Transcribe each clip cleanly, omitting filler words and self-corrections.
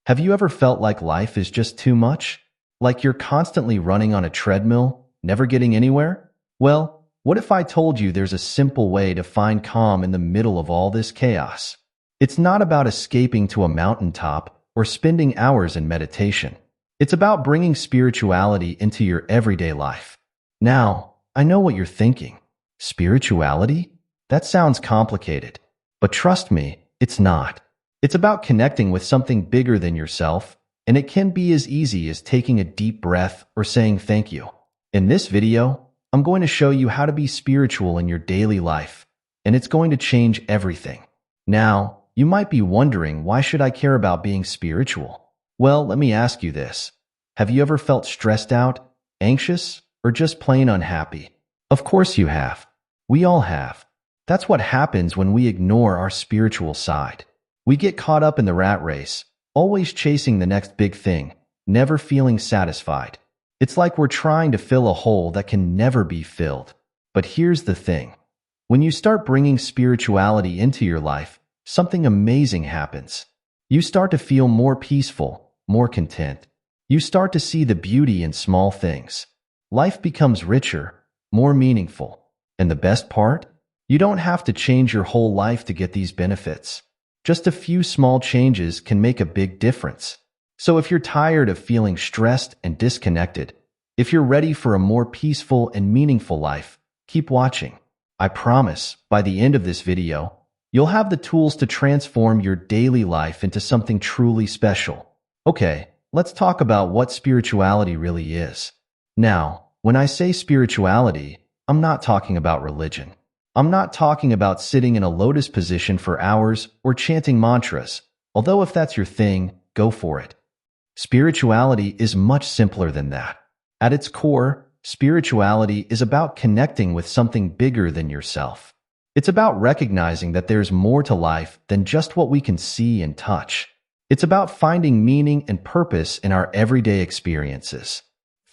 Have you ever felt like life is just too much? Like you're constantly running on a treadmill, never getting anywhere? Well, what if I told you there's a simple way to find calm in the middle of all this chaos? It's not about escaping to a mountaintop or spending hours in meditation. It's about bringing spirituality into your everyday life. Now, I know what you're thinking. Spirituality? That sounds complicated. But trust me, it's not. It's about connecting with something bigger than yourself, and it can be as easy as taking a deep breath or saying thank you. In this video, I'm going to show you how to be spiritual in your daily life, and it's going to change everything. Now, you might be wondering, why should I care about being spiritual? Well, let me ask you this. Have you ever felt stressed out, anxious, or just plain unhappy? Of course you have. We all have. That's what happens when we ignore our spiritual side. We get caught up in the rat race, always chasing the next big thing, never feeling satisfied. It's like we're trying to fill a hole that can never be filled. But here's the thing. When you start bringing spirituality into your life, something amazing happens. You start to feel more peaceful, more content. You start to see the beauty in small things. Life becomes richer, more meaningful. And the best part? You don't have to change your whole life to get these benefits. Just a few small changes can make a big difference. So if you're tired of feeling stressed and disconnected, if you're ready for a more peaceful and meaningful life, keep watching. I promise, by the end of this video, you'll have the tools to transform your daily life into something truly special. Okay, let's talk about what spirituality really is. Now, when I say spirituality, I'm not talking about religion. I'm not talking about sitting in a lotus position for hours or chanting mantras, although if that's your thing, go for it. Spirituality is much simpler than that. At its core, spirituality is about connecting with something bigger than yourself. It's about recognizing that there's more to life than just what we can see and touch. It's about finding meaning and purpose in our everyday experiences.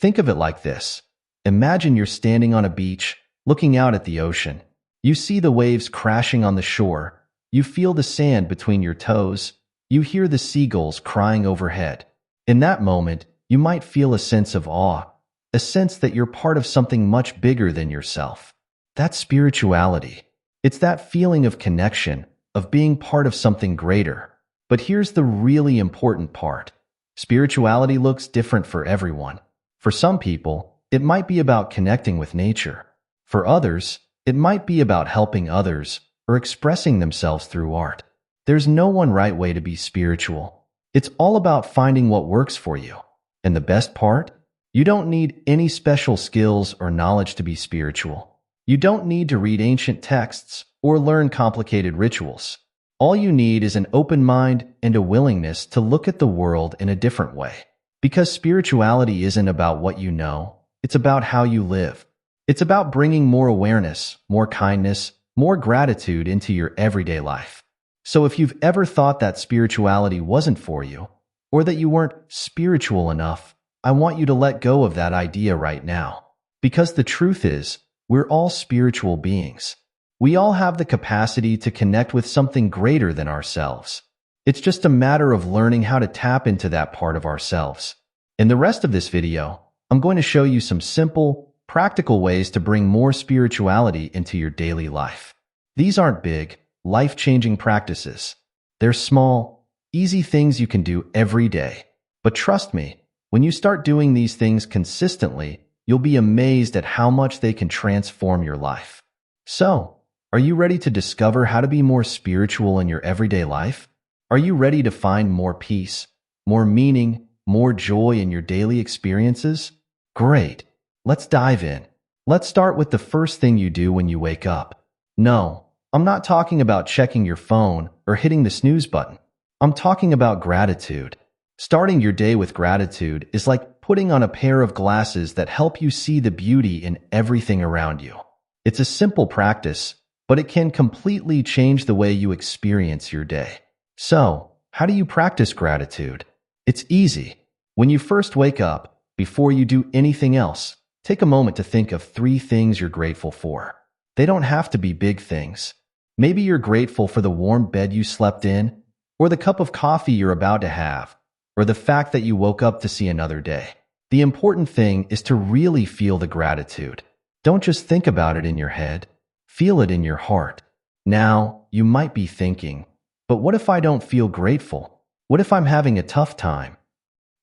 Think of it like this. Imagine you're standing on a beach, looking out at the ocean. You see the waves crashing on the shore. You feel the sand between your toes. You hear the seagulls crying overhead. In that moment, you might feel a sense of awe, a sense that you're part of something much bigger than yourself. That's spirituality. It's that feeling of connection, of being part of something greater. But here's the really important part. Spirituality looks different for everyone. For some people, it might be about connecting with nature. For others, it might be about helping others or expressing themselves through art. There's no one right way to be spiritual. It's all about finding what works for you. And the best part? You don't need any special skills or knowledge to be spiritual. You don't need to read ancient texts or learn complicated rituals. All you need is an open mind and a willingness to look at the world in a different way. Because spirituality isn't about what you know, it's about how you live. It's about bringing more awareness, more kindness, more gratitude into your everyday life. So if you've ever thought that spirituality wasn't for you, or that you weren't spiritual enough, I want you to let go of that idea right now. Because the truth is, we're all spiritual beings. We all have the capacity to connect with something greater than ourselves. It's just a matter of learning how to tap into that part of ourselves. In the rest of this video, I'm going to show you some simple, practical ways to bring more spirituality into your daily life. These aren't big, life-changing practices. They're small, easy things you can do every day. But trust me, when you start doing these things consistently, you'll be amazed at how much they can transform your life. So, are you ready to discover how to be more spiritual in your everyday life? Are you ready to find more peace, more meaning, more joy in your daily experiences? Great. Let's dive in. Let's start with the first thing you do when you wake up. No, I'm not talking about checking your phone or hitting the snooze button. I'm talking about gratitude. Starting your day with gratitude is like putting on a pair of glasses that help you see the beauty in everything around you. It's a simple practice, but it can completely change the way you experience your day. So, how do you practice gratitude? It's easy. When you first wake up, before you do anything else, take a moment to think of 3 things you're grateful for. They don't have to be big things. Maybe you're grateful for the warm bed you slept in, or the cup of coffee you're about to have, or the fact that you woke up to see another day. The important thing is to really feel the gratitude. Don't just think about it in your head. Feel it in your heart. Now, you might be thinking, but what if I don't feel grateful? What if I'm having a tough time?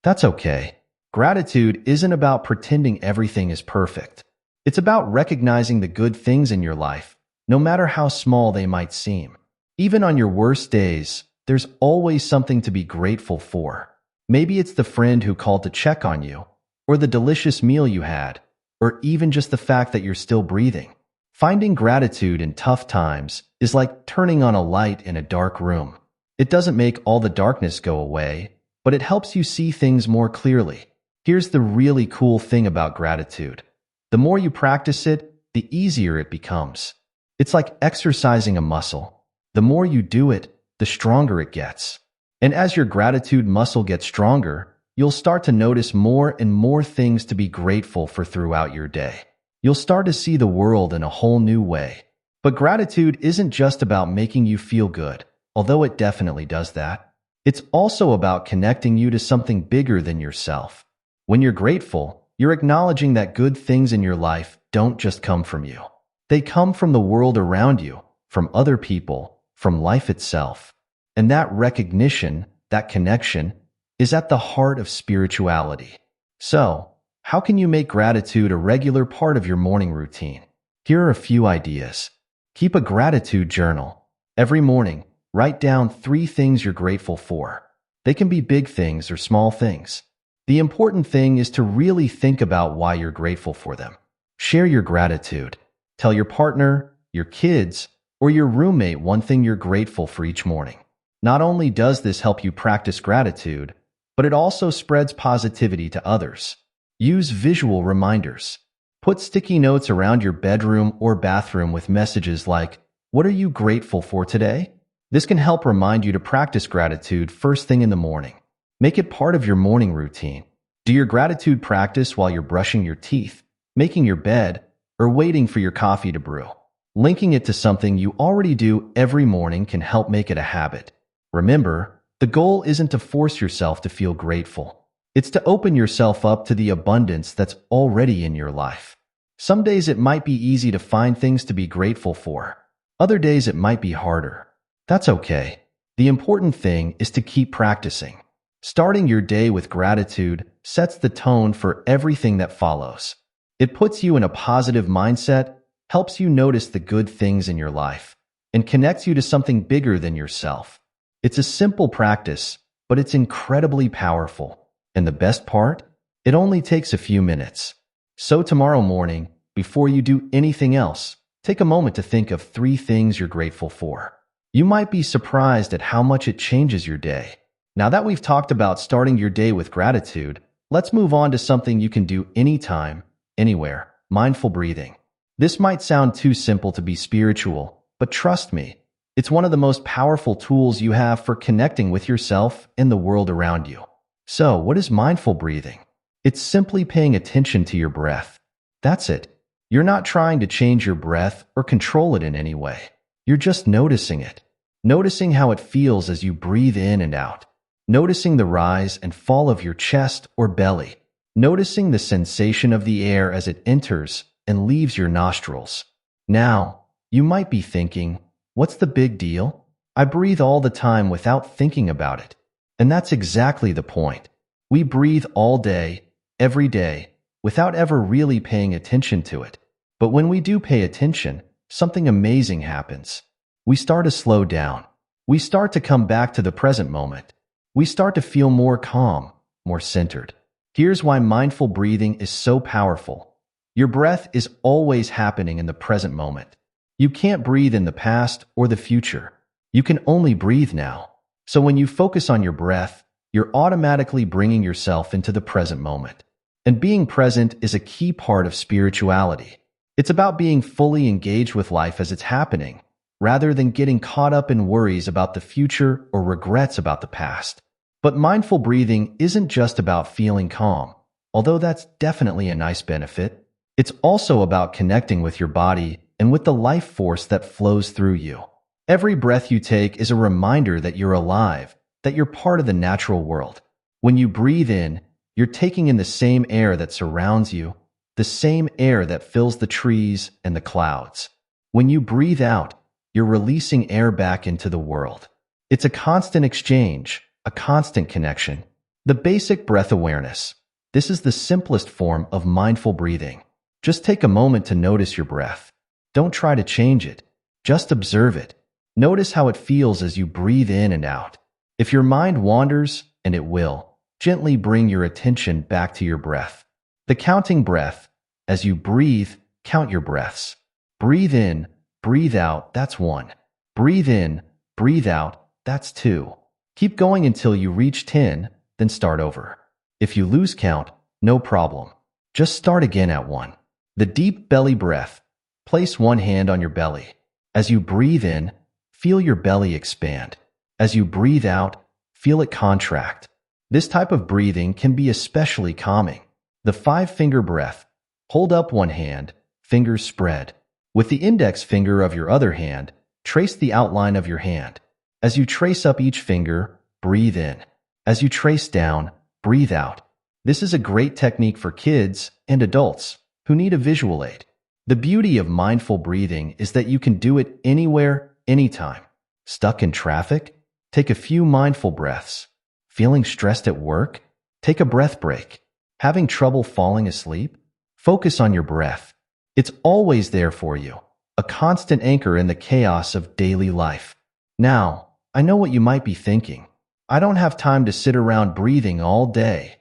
That's okay. Gratitude isn't about pretending everything is perfect. It's about recognizing the good things in your life, no matter how small they might seem. Even on your worst days, there's always something to be grateful for. Maybe it's the friend who called to check on you, or the delicious meal you had, or even just the fact that you're still breathing. Finding gratitude in tough times is like turning on a light in a dark room. It doesn't make all the darkness go away, but it helps you see things more clearly. Here's the really cool thing about gratitude. The more you practice it, the easier it becomes. It's like exercising a muscle. The more you do it, the stronger it gets. And as your gratitude muscle gets stronger, you'll start to notice more and more things to be grateful for throughout your day. You'll start to see the world in a whole new way. But gratitude isn't just about making you feel good, although it definitely does that. It's also about connecting you to something bigger than yourself. When you're grateful, you're acknowledging that good things in your life don't just come from you. They come from the world around you, from other people, from life itself. And that recognition, that connection, is at the heart of spirituality. So, how can you make gratitude a regular part of your morning routine? Here are a few ideas. Keep a gratitude journal. Every morning, write down 3 things you're grateful for. They can be big things or small things. The important thing is to really think about why you're grateful for them. Share your gratitude. Tell your partner, your kids, or your roommate one thing you're grateful for each morning. Not only does this help you practice gratitude, but it also spreads positivity to others. Use visual reminders. Put sticky notes around your bedroom or bathroom with messages like, "What are you grateful for today?" This can help remind you to practice gratitude first thing in the morning. Make it part of your morning routine. Do your gratitude practice while you're brushing your teeth, making your bed, or waiting for your coffee to brew. Linking it to something you already do every morning can help make it a habit. Remember, the goal isn't to force yourself to feel grateful. It's to open yourself up to the abundance that's already in your life. Some days it might be easy to find things to be grateful for. Other days it might be harder. That's okay. The important thing is to keep practicing. Starting your day with gratitude sets the tone for everything that follows. It puts you in a positive mindset, helps you notice the good things in your life, and connects you to something bigger than yourself. It's a simple practice, but it's incredibly powerful. And the best part? It only takes a few minutes. So tomorrow morning, before you do anything else, take a moment to think of 3 things you're grateful for. You might be surprised at how much it changes your day. Now that we've talked about starting your day with gratitude, let's move on to something you can do anytime, anywhere: mindful breathing. This might sound too simple to be spiritual, but trust me, it's one of the most powerful tools you have for connecting with yourself and the world around you. So, what is mindful breathing? It's simply paying attention to your breath. That's it. You're not trying to change your breath or control it in any way. You're just noticing it. Noticing how it feels as you breathe in and out. Noticing the rise and fall of your chest or belly. Noticing the sensation of the air as it enters and leaves your nostrils. Now, you might be thinking, what's the big deal? I breathe all the time without thinking about it. And that's exactly the point. We breathe all day, every day, without ever really paying attention to it. But when we do pay attention, something amazing happens. We start to slow down. We start to come back to the present moment. We start to feel more calm, more centered. Here's why mindful breathing is so powerful. Your breath is always happening in the present moment. You can't breathe in the past or the future. You can only breathe now. So when you focus on your breath, you're automatically bringing yourself into the present moment. And being present is a key part of spirituality. It's about being fully engaged with life as it's happening, rather than getting caught up in worries about the future or regrets about the past. But mindful breathing isn't just about feeling calm, although that's definitely a nice benefit. It's also about connecting with your body and with the life force that flows through you. Every breath you take is a reminder that you're alive, that you're part of the natural world. When you breathe in, you're taking in the same air that surrounds you, the same air that fills the trees and the clouds. When you breathe out, you're releasing air back into the world. It's a constant exchange, a constant connection. The basic breath awareness. This is the simplest form of mindful breathing. Just take a moment to notice your breath. Don't try to change it. Just observe it. Notice how it feels as you breathe in and out. If your mind wanders, and it will, gently bring your attention back to your breath. The counting breath. As you breathe, count your breaths. Breathe in, breathe out, that's 1. Breathe in, breathe out, that's 2. Keep going until you reach 10, then start over. If you lose count, no problem. Just start again at 1. The deep belly breath. Place one hand on your belly. As you breathe in, feel your belly expand. As you breathe out, feel it contract. This type of breathing can be especially calming. The 5-finger breath. Hold up one hand, fingers spread. With the index finger of your other hand, trace the outline of your hand. As you trace up each finger, breathe in. As you trace down, breathe out. This is a great technique for kids and adults who need a visual aid. The beauty of mindful breathing is that you can do it anywhere, anytime. Stuck in traffic? Take a few mindful breaths. Feeling stressed at work? Take a breath break. Having trouble falling asleep? Focus on your breath. It's always there for you, a constant anchor in the chaos of daily life. Now, I know what you might be thinking. I don't have time to sit around breathing all day.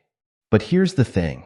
But here's the thing.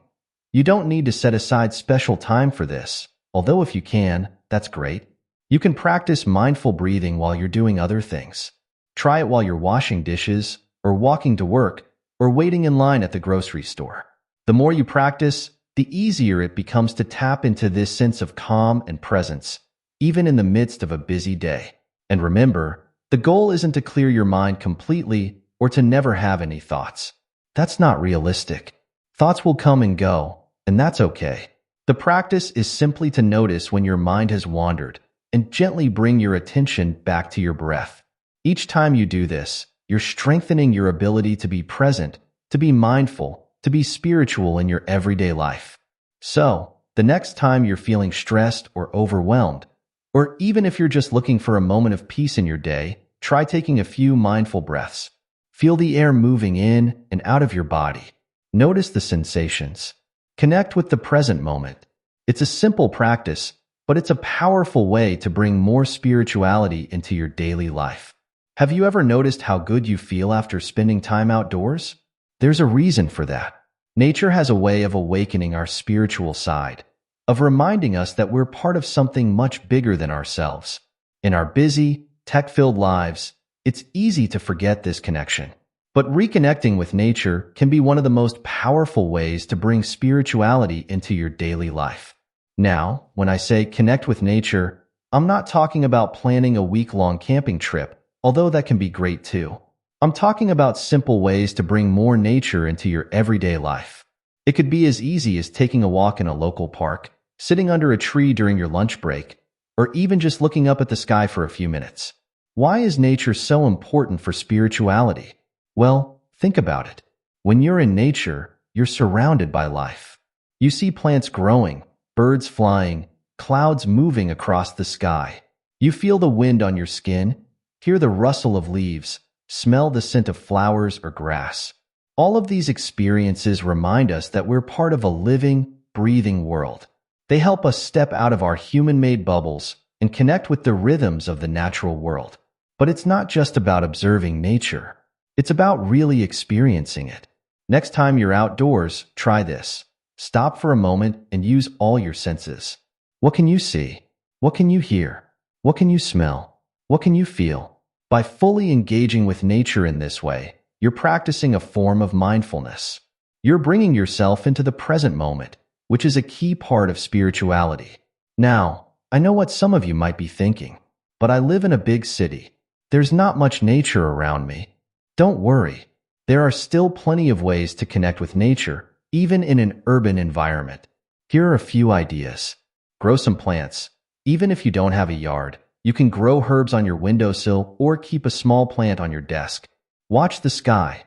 You don't need to set aside special time for this, although if you can, that's great. You can practice mindful breathing while you're doing other things. Try it while you're washing dishes, or walking to work, or waiting in line at the grocery store. The more you practice, the easier it becomes to tap into this sense of calm and presence, even in the midst of a busy day. And remember, the goal isn't to clear your mind completely or to never have any thoughts. That's not realistic. Thoughts will come and go, and that's okay. The practice is simply to notice when your mind has wandered and gently bring your attention back to your breath. Each time you do this, you're strengthening your ability to be present, to be mindful, to be spiritual in your everyday life. So, the next time you're feeling stressed or overwhelmed, or even if you're just looking for a moment of peace in your day, try taking a few mindful breaths. Feel the air moving in and out of your body. Notice the sensations. Connect with the present moment. It's a simple practice, but it's a powerful way to bring more spirituality into your daily life. Have you ever noticed how good you feel after spending time outdoors? There's a reason for that. Nature has a way of awakening our spiritual side, of reminding us that we're part of something much bigger than ourselves. In our busy, tech-filled lives, it's easy to forget this connection. But reconnecting with nature can be one of the most powerful ways to bring spirituality into your daily life. Now, when I say connect with nature, I'm not talking about planning a week-long camping trip, although that can be great too. I'm talking about simple ways to bring more nature into your everyday life. It could be as easy as taking a walk in a local park, sitting under a tree during your lunch break, or even just looking up at the sky for a few minutes. Why is nature so important for spirituality? Well, think about it. When you're in nature, you're surrounded by life. You see plants growing, birds flying, clouds moving across the sky. You feel the wind on your skin, hear the rustle of leaves, smell the scent of flowers or grass. All of these experiences remind us that we're part of a living, breathing world. They help us step out of our human-made bubbles and connect with the rhythms of the natural world. But it's not just about observing nature. It's about really experiencing it. Next time you're outdoors, try this. Stop for a moment and use all your senses. What can you see? What can you hear? What can you smell? What can you feel? By fully engaging with nature in this way, you're practicing a form of mindfulness. You're bringing yourself into the present moment, which is a key part of spirituality. Now, I know what some of you might be thinking, but I live in a big city. There's not much nature around me. Don't worry. There are still plenty of ways to connect with nature, even in an urban environment. Here are a few ideas. Grow some plants. Even if you don't have a yard, you can grow herbs on your windowsill or keep a small plant on your desk. Watch the sky.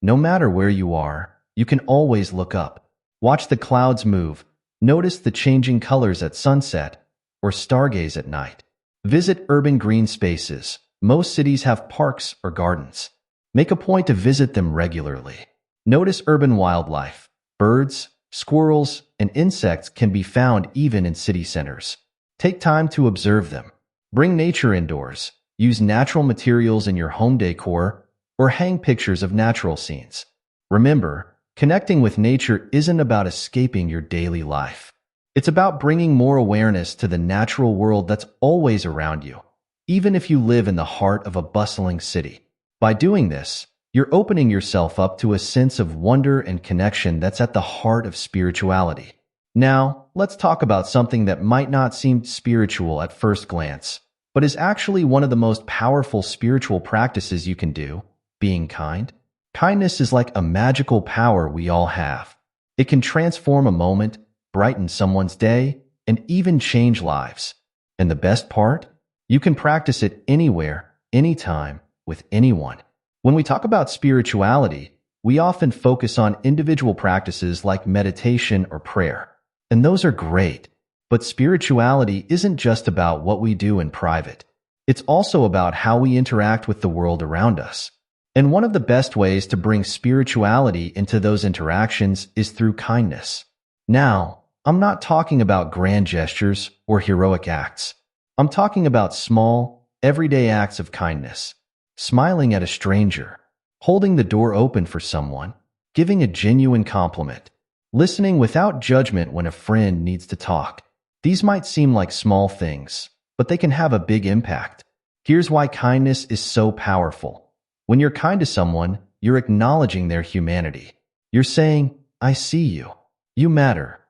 No matter where you are, you can always look up. Watch the clouds move. Notice the changing colors at sunset, or stargaze at night. Visit urban green spaces. Most cities have parks or gardens. Make a point to visit them regularly. Notice urban wildlife. Birds, squirrels, and insects can be found even in city centers. Take time to observe them. Bring nature indoors. Use natural materials in your home decor or hang pictures of natural scenes. Remember, connecting with nature isn't about escaping your daily life. It's about bringing more awareness to the natural world that's always around you, even if you live in the heart of a bustling city. By doing this, you're opening yourself up to a sense of wonder and connection that's at the heart of spirituality. Now, let's talk about something that might not seem spiritual at first glance, but is actually one of the most powerful spiritual practices you can do: being kind. Kindness is like a magical power we all have. It can transform a moment, brighten someone's day, and even change lives. And the best part? You can practice it anywhere, anytime, with anyone. When we talk about spirituality, we often focus on individual practices like meditation or prayer. And those are great. But spirituality isn't just about what we do in private. It's also about how we interact with the world around us. And one of the best ways to bring spirituality into those interactions is through kindness. Now, I'm not talking about grand gestures or heroic acts. I'm talking about small, everyday acts of kindness. Smiling at a stranger, holding the door open for someone, giving a genuine compliment, listening without judgment when a friend needs to talk. These might seem like small things, but they can have a big impact. Here's why kindness is so powerful. When you're kind to someone, you're acknowledging their humanity. You're saying, "I see you. You matter."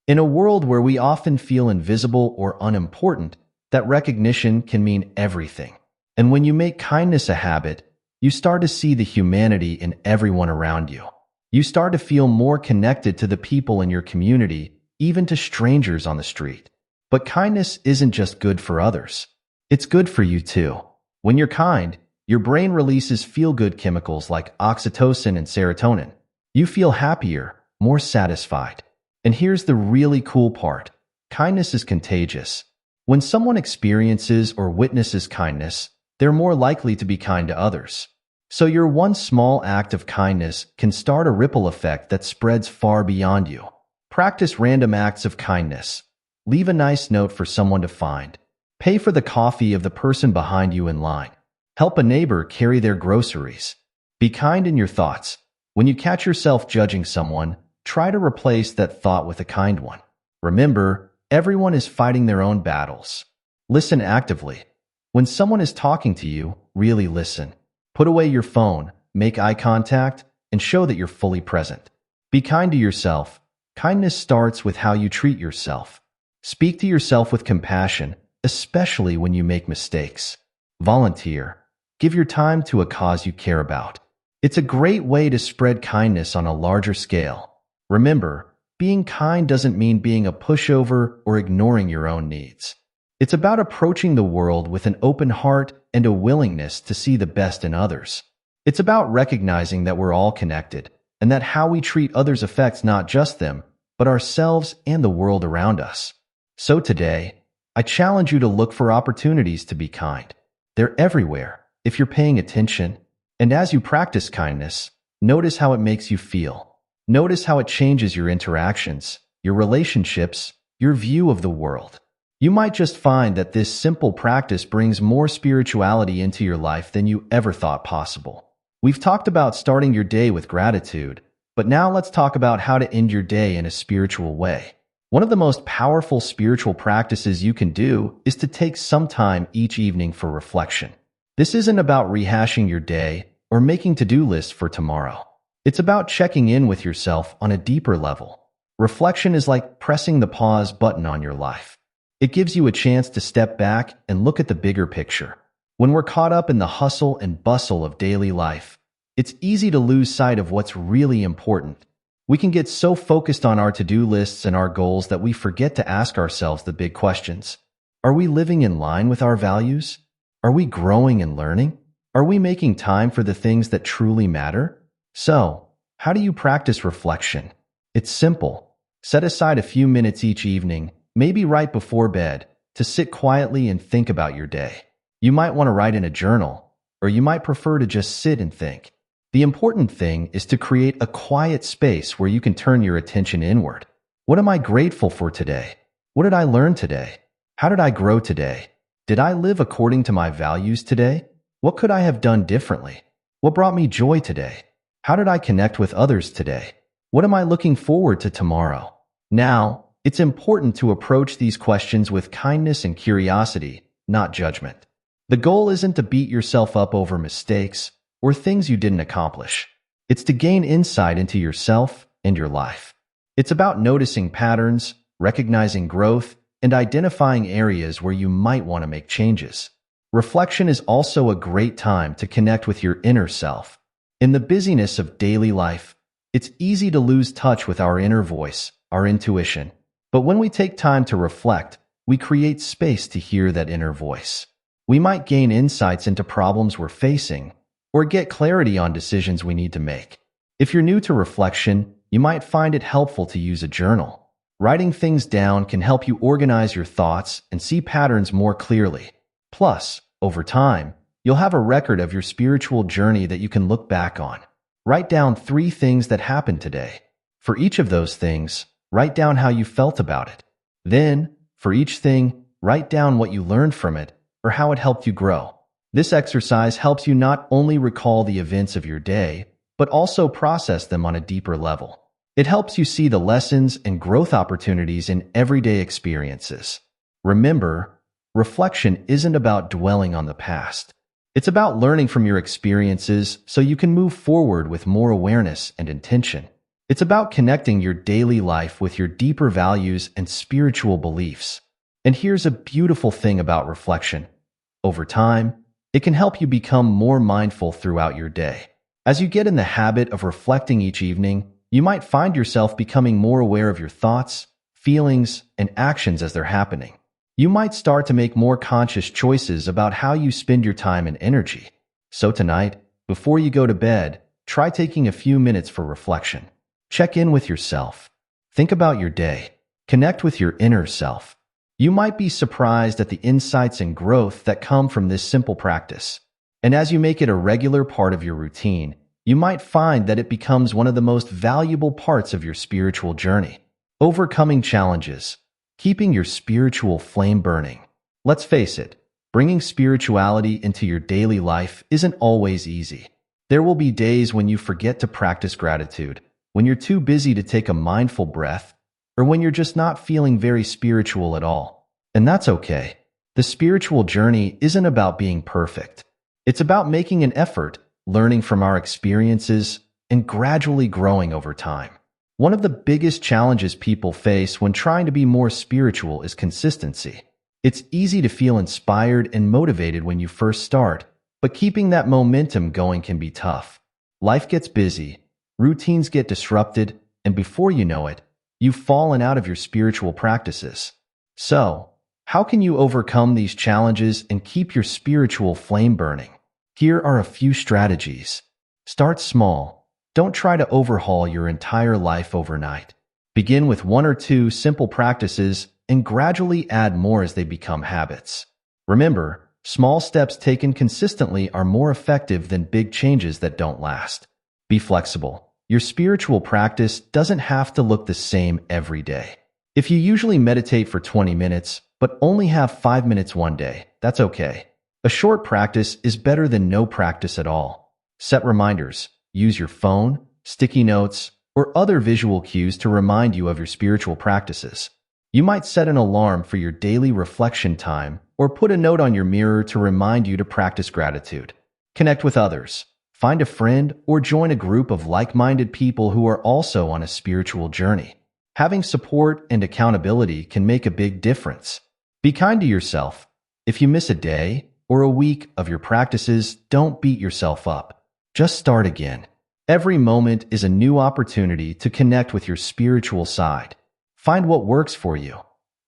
In a world where we often feel invisible or unimportant, that recognition can mean everything. And when you make kindness a habit, you start to see the humanity in everyone around you. You start to feel more connected to the people in your community, even to strangers on the street. But kindness isn't just good for others. It's good for you too. When you're kind, your brain releases feel-good chemicals like oxytocin and serotonin. You feel happier, more satisfied. And here's the really cool part. Kindness is contagious. When someone experiences or witnesses kindness, they're more likely to be kind to others. So your one small act of kindness can start a ripple effect that spreads far beyond you. Practice random acts of kindness. Leave a nice note for someone to find. Pay for the coffee of the person behind you in line. Help a neighbor carry their groceries. Be kind in your thoughts. When you catch yourself judging someone, try to replace that thought with a kind one. Remember, everyone is fighting their own battles. Listen actively. When someone is talking to you, really listen. Put away your phone, make eye contact, and show that you're fully present. Be kind to yourself. Kindness starts with how you treat yourself. Speak to yourself with compassion, especially when you make mistakes. Volunteer. Give your time to a cause you care about. It's a great way to spread kindness on a larger scale. Remember, being kind doesn't mean being a pushover or ignoring your own needs. It's about approaching the world with an open heart and a willingness to see the best in others. It's about recognizing that we're all connected, and that how we treat others affects not just them, but ourselves and the world around us. So today, I challenge you to look for opportunities to be kind. They're everywhere, if you're paying attention. And as you practice kindness, notice how it makes you feel. Notice how it changes your interactions, your relationships, your view of the world. You might just find that this simple practice brings more spirituality into your life than you ever thought possible. We've talked about starting your day with gratitude, but now let's talk about how to end your day in a spiritual way. One of the most powerful spiritual practices you can do is to take some time each evening for reflection. This isn't about rehashing your day or making to-do lists for tomorrow. It's about checking in with yourself on a deeper level. Reflection is like pressing the pause button on your life. It gives you a chance to step back and look at the bigger picture. When we're caught up in the hustle and bustle of daily life, it's easy to lose sight of what's really important. We can get so focused on our to-do lists and our goals that we forget to ask ourselves the big questions. Are we living in line with our values? Are we growing and learning? Are we making time for the things that truly matter? So, how do you practice reflection? It's simple. Set aside a few minutes each evening, maybe right before bed, to sit quietly and think about your day. You might want to write in a journal, or you might prefer to just sit and think. The important thing is to create a quiet space where you can turn your attention inward. What am I grateful for today? What did I learn today? How did I grow today? Did I live according to my values today? What could I have done differently? What brought me joy today? How did I connect with others today? What am I looking forward to tomorrow? Now, it's important to approach these questions with kindness and curiosity, not judgment. The goal isn't to beat yourself up over mistakes or things you didn't accomplish. It's to gain insight into yourself and your life. It's about noticing patterns, recognizing growth, and identifying areas where you might want to make changes. Reflection is also a great time to connect with your inner self. In the busyness of daily life, it's easy to lose touch with our inner voice, our intuition. But when we take time to reflect, we create space to hear that inner voice. We might gain insights into problems we're facing, or get clarity on decisions we need to make. If you're new to reflection, you might find it helpful to use a journal. Writing things down can help you organize your thoughts and see patterns more clearly. Plus, over time, you'll have a record of your spiritual journey that you can look back on. Write down 3 things that happened today. For each of those things, write down how you felt about it. Then, for each thing, write down what you learned from it or how it helped you grow. This exercise helps you not only recall the events of your day, but also process them on a deeper level. It helps you see the lessons and growth opportunities in everyday experiences. Remember, reflection isn't about dwelling on the past. It's about learning from your experiences so you can move forward with more awareness and intention. It's about connecting your daily life with your deeper values and spiritual beliefs. And here's a beautiful thing about reflection. Over time, it can help you become more mindful throughout your day. As you get in the habit of reflecting each evening, you might find yourself becoming more aware of your thoughts, feelings, and actions as they're happening. You might start to make more conscious choices about how you spend your time and energy. So tonight, before you go to bed, try taking a few minutes for reflection. Check in with yourself. Think about your day. Connect with your inner self. You might be surprised at the insights and growth that come from this simple practice. And as you make it a regular part of your routine, you might find that it becomes one of the most valuable parts of your spiritual journey. Overcoming challenges. Keeping your spiritual flame burning. Let's face it, bringing spirituality into your daily life isn't always easy. There will be days when you forget to practice gratitude, when you're too busy to take a mindful breath, or when you're just not feeling very spiritual at all. And that's okay. The spiritual journey isn't about being perfect. It's about making an effort, learning from our experiences, and gradually growing over time. One of the biggest challenges people face when trying to be more spiritual is consistency. It's easy to feel inspired and motivated when you first start, but keeping that momentum going can be tough. Life gets busy, routines get disrupted, and before you know it, you've fallen out of your spiritual practices. So, how can you overcome these challenges and keep your spiritual flame burning? Here are a few strategies. Start small. Don't try to overhaul your entire life overnight. Begin with 1 or 2 simple practices and gradually add more as they become habits. Remember, small steps taken consistently are more effective than big changes that don't last. Be flexible. Your spiritual practice doesn't have to look the same every day. If you usually meditate for 20 minutes, but only have 5 minutes one day, that's okay. A short practice is better than no practice at all. Set reminders. Use your phone, sticky notes, or other visual cues to remind you of your spiritual practices. You might set an alarm for your daily reflection time or put a note on your mirror to remind you to practice gratitude. Connect with others. Find a friend or join a group of like-minded people who are also on a spiritual journey. Having support and accountability can make a big difference. Be kind to yourself. If you miss a day or a week of your practices, don't beat yourself up. Just start again. Every moment is a new opportunity to connect with your spiritual side. Find what works for you.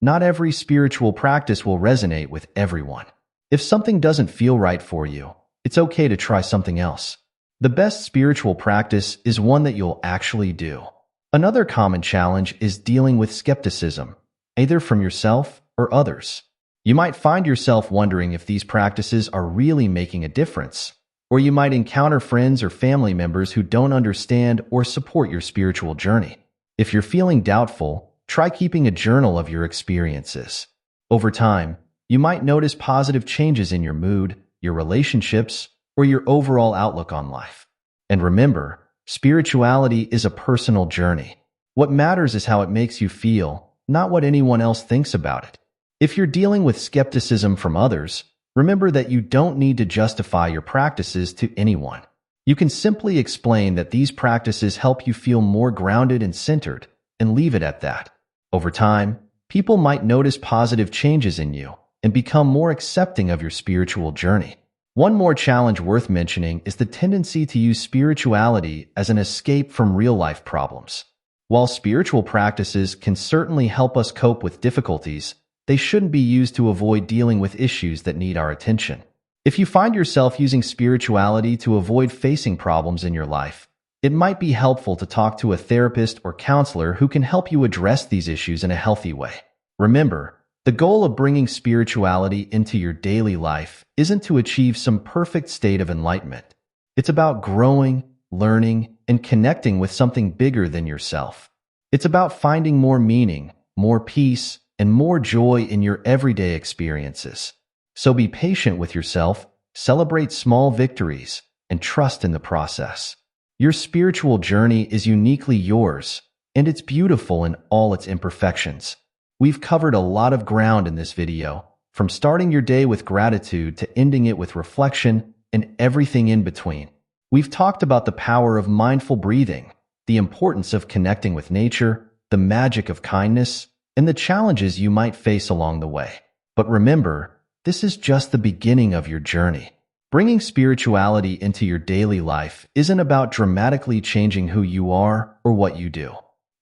Not every spiritual practice will resonate with everyone. If something doesn't feel right for you, it's okay to try something else. The best spiritual practice is one that you'll actually do. Another common challenge is dealing with skepticism, either from yourself or others. You might find yourself wondering if these practices are really making a difference, or you might encounter friends or family members who don't understand or support your spiritual journey. If you're feeling doubtful, try keeping a journal of your experiences. Over time, you might notice positive changes in your mood, your relationships, or your overall outlook on life. And remember, spirituality is a personal journey. What matters is how it makes you feel, not what anyone else thinks about it. If you're dealing with skepticism from others, remember that you don't need to justify your practices to anyone. You can simply explain that these practices help you feel more grounded and centered, and leave it at that. Over time, people might notice positive changes in you and become more accepting of your spiritual journey. One more challenge worth mentioning is the tendency to use spirituality as an escape from real-life problems. While spiritual practices can certainly help us cope with difficulties, they shouldn't be used to avoid dealing with issues that need our attention. If you find yourself using spirituality to avoid facing problems in your life, it might be helpful to talk to a therapist or counselor who can help you address these issues in a healthy way. Remember, the goal of bringing spirituality into your daily life isn't to achieve some perfect state of enlightenment. It's about growing, learning, and connecting with something bigger than yourself. It's about finding more meaning, more peace, and more joy in your everyday experiences. So be patient with yourself, celebrate small victories, and trust in the process. Your spiritual journey is uniquely yours, and it's beautiful in all its imperfections. We've covered a lot of ground in this video, from starting your day with gratitude to ending it with reflection and everything in between. We've talked about the power of mindful breathing, the importance of connecting with nature, the magic of kindness, and the challenges you might face along the way. But remember, this is just the beginning of your journey. Bringing spirituality into your daily life isn't about dramatically changing who you are or what you do.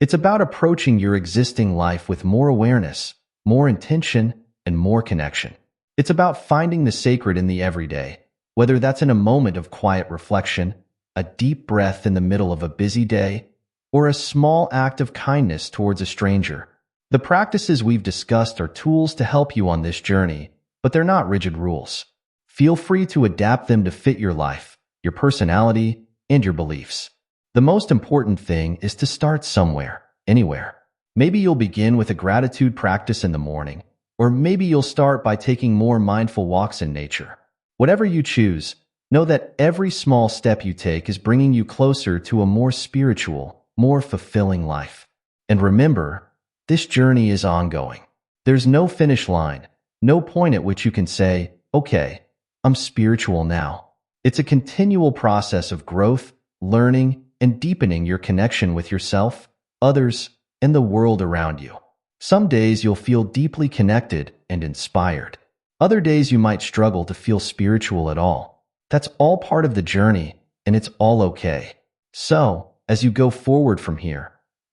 It's about approaching your existing life with more awareness, more intention, and more connection. It's about finding the sacred in the everyday, whether that's in a moment of quiet reflection, a deep breath in the middle of a busy day, or a small act of kindness towards a stranger. The practices we've discussed are tools to help you on this journey, but they're not rigid rules. Feel free to adapt them to fit your life, your personality, and your beliefs. The most important thing is to start somewhere, anywhere. Maybe you'll begin with a gratitude practice in the morning, or maybe you'll start by taking more mindful walks in nature. Whatever you choose, know that every small step you take is bringing you closer to a more spiritual, more fulfilling life. And remember, this journey is ongoing. There's no finish line, no point at which you can say, okay, I'm spiritual now. It's a continual process of growth, learning, and deepening your connection with yourself, others, and the world around you. Some days you'll feel deeply connected and inspired. Other days you might struggle to feel spiritual at all. That's all part of the journey, and it's all okay. So, as you go forward from here,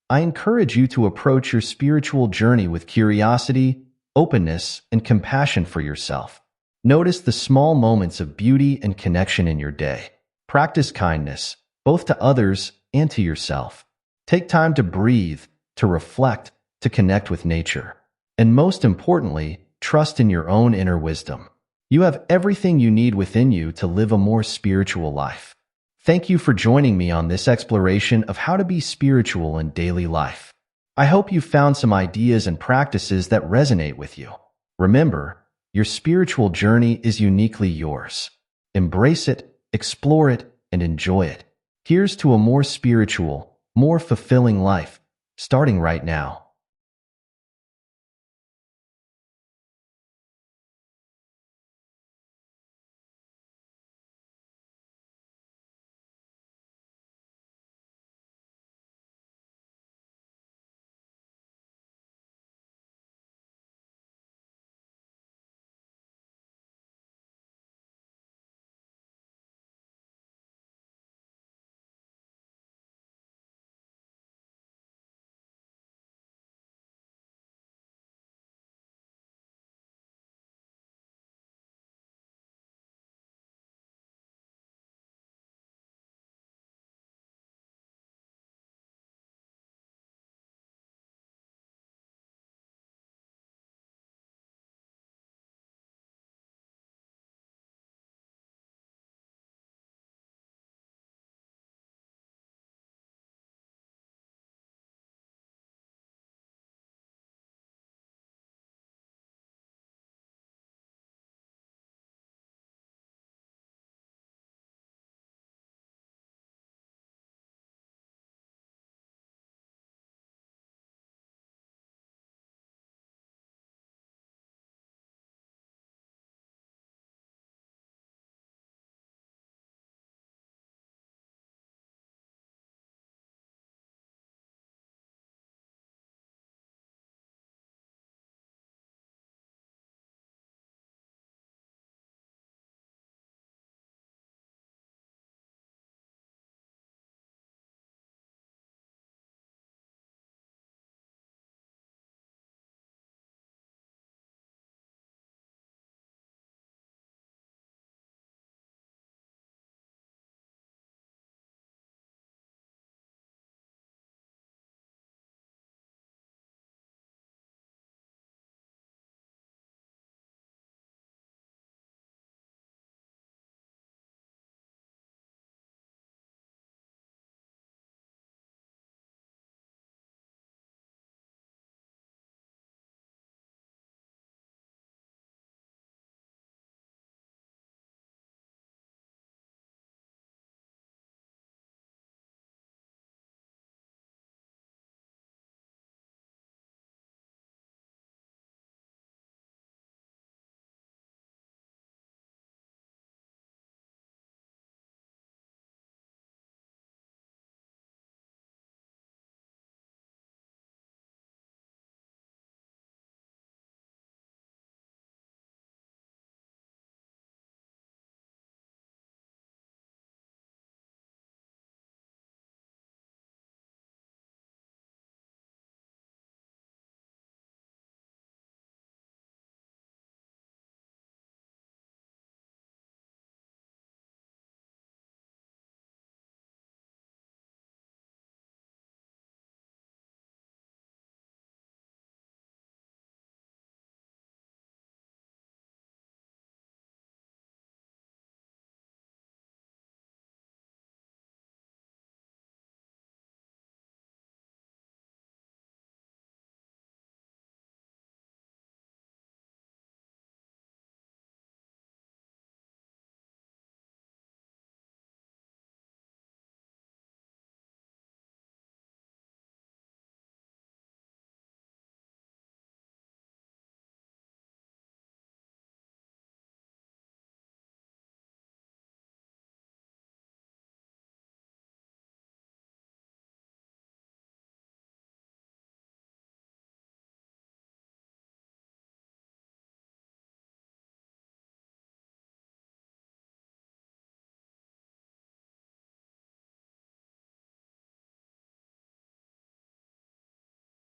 I encourage you to approach your spiritual journey with curiosity, openness, and compassion for yourself. Notice the small moments of beauty and connection in your day. Practice kindness, both to others and to yourself. Take time to breathe, to reflect, to connect with nature. And most importantly, trust in your own inner wisdom. You have everything you need within you to live a more spiritual life. Thank you for joining me on this exploration of how to be spiritual in daily life. I hope you found some ideas and practices that resonate with you. Remember, your spiritual journey is uniquely yours. Embrace it, explore it, and enjoy it. Here's to a more spiritual, more fulfilling life, starting right now.